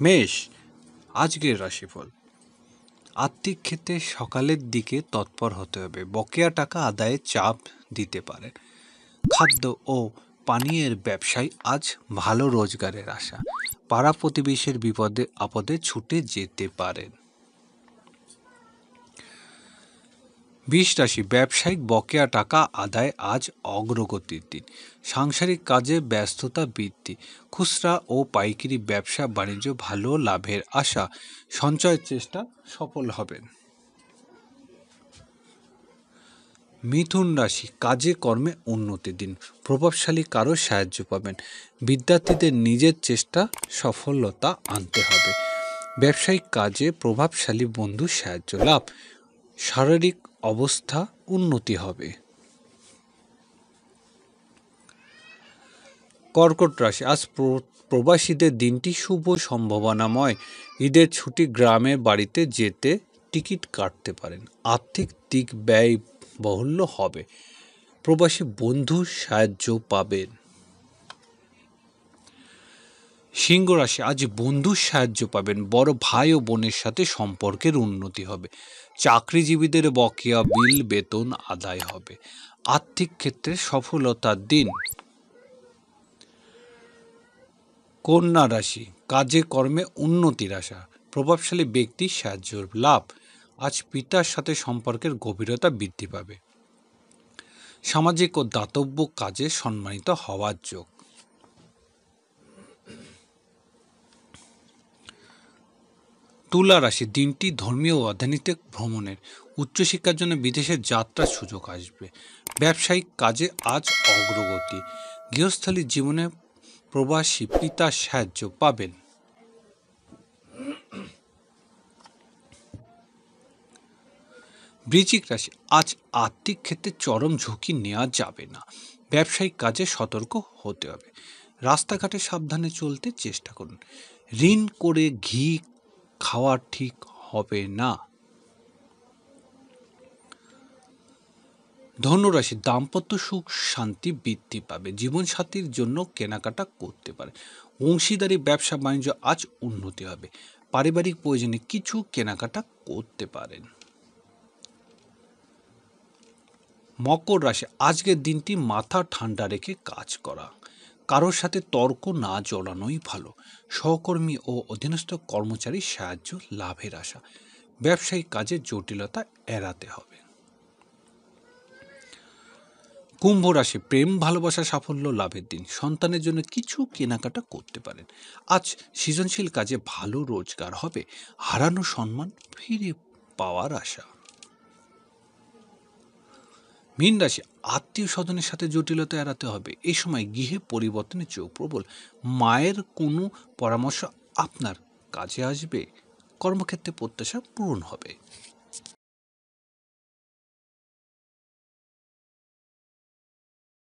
মেষ, আজকের রাশিফল। আর্থিক ক্ষেত্রে সকালের দিকে তৎপর হতে হবে, বকেয়া টাকা আদায়ে চাপ দিতে পারেন। খাদ্য ও পানীয়ের ব্যবসায় আজ ভালো রোজগারের আশা, পাড়া প্রতিবেশীর বিপদে আপদে ছুটে যেতে পারেন। বৃষ রাশি, ব্যবসায়িক বকেয়া টাকা আদায় আজ অগ্রগতির দিন। সাংসারিক কাজে ব্যস্ততা বৃদ্ধি, খুচরা ও পাইকারি ব্যবসা বাণিজ্য ভালো লাভের আশা, সঞ্চয়ের চেষ্টা সফল হবেন। মিথুন রাশি, কাজে কর্মে উন্নতির দিন, প্রভাবশালী কারো সাহায্য পাবেন। বিদ্যার্থীদের নিজের চেষ্টা সফলতা আনতে হবে। ব্যবসায়িক কাজে প্রভাবশালী বন্ধুর সাহায্য লাভ, শারীরিক অবস্থা উন্নতি হবে। কর্কট রাশি, আজ প্রবাসীদের দিনটি শুভ সম্ভাবনাময়। ঈদের ছুটি গ্রামের বাড়িতে যেতে টিকিট কাটতে পারেন। আর্থিক দিক ব্যয় বহুল্য হবে, প্রবাসী বন্ধুর সাহায্য পাবেন। সিংহ রাশি, আজ বন্ধুর সাহায্য পাবেন, বড় ভাই ও বোনের সাথে সম্পর্কের উন্নতি হবে। চাকরিজীবীদের বকেয়া বিল বেতন আদায় হবে। আর্থিক ক্ষেত্রে সফলতার দিন। কন্যা রাশি, কাজে কর্মে উন্নতির আশা, প্রভাবশালী ব্যক্তির সাহায্য লাভ, আজ পিতার সাথে সম্পর্কের গভীরতা বৃদ্ধি পাবে। সামাজিক ও দাতব্য কাজে সম্মানিত হওয়ার যোগ। তুলা রাশি, দিনটি ধর্মীয় ও আধ্যাত্মিক ভ্রমণের, উচ্চশিক্ষার জন্য বিদেশের যাত্রার সুযোগ আসবে। ব্যবসায়িক কাজে আজ অগ্রগতি, গৃহস্থলী জীবনে প্রবাসী পিতার সাহায্য পাবেন। বৃশ্চিক রাশি, আজ আর্থিক ক্ষেত্রে চরম ঝুঁকি নেওয়া যাবে না। ব্যবসায়িক কাজে সতর্ক হতে হবে। রাস্তাঘাটে সাবধানে চলতে চেষ্টা করুন। ঋণ করে ঘি খাওয়া ঠিক হবে না। ধনুরাশি, দাম্পত্য সুখ শান্তি বৃদ্ধি পাবে। জীবনসাথীর জন্য কেনাকাটা করতে পারে। অংশীদারি ব্যবসা বাণিজ্য আজ উন্নতি হবে। পারিবারিক প্রয়োজনে কিছু কেনাকাটা করতে পারেন। মকর রাশি, আজকের দিনটি মাথা ঠান্ডা রেখে কাজ করা, কারোর সাথে তর্ক না জড়ানোই ভালো। সহকর্মী ও অধীনস্থ কর্মচারীর সাহায্য লাভের আশা, ব্যবসায়িক কাজে জটিলতা এড়াতে হবে। কুম্ভ রাশি, প্রেম ভালোবাসা সাফল্য লাভের দিন, সন্তানের জন্য কিছু কেনাকাটা করতে পারেন। আজ সৃজনশীল কাজে ভালো রোজগার হবে। হারানো সম্মান ফিরে পাওয়ার আশা। মীন রাশি, আত্মীয় স্বজনের সাথে জটিলতা এড়াতে হবে। এই সময় গৃহে পরিবর্তনের যোগ প্রবল। মায়ের কোনো পরামর্শ আপনার কাজে আসবে। কর্মক্ষেত্রে প্রত্যাশা পূরণ হবে।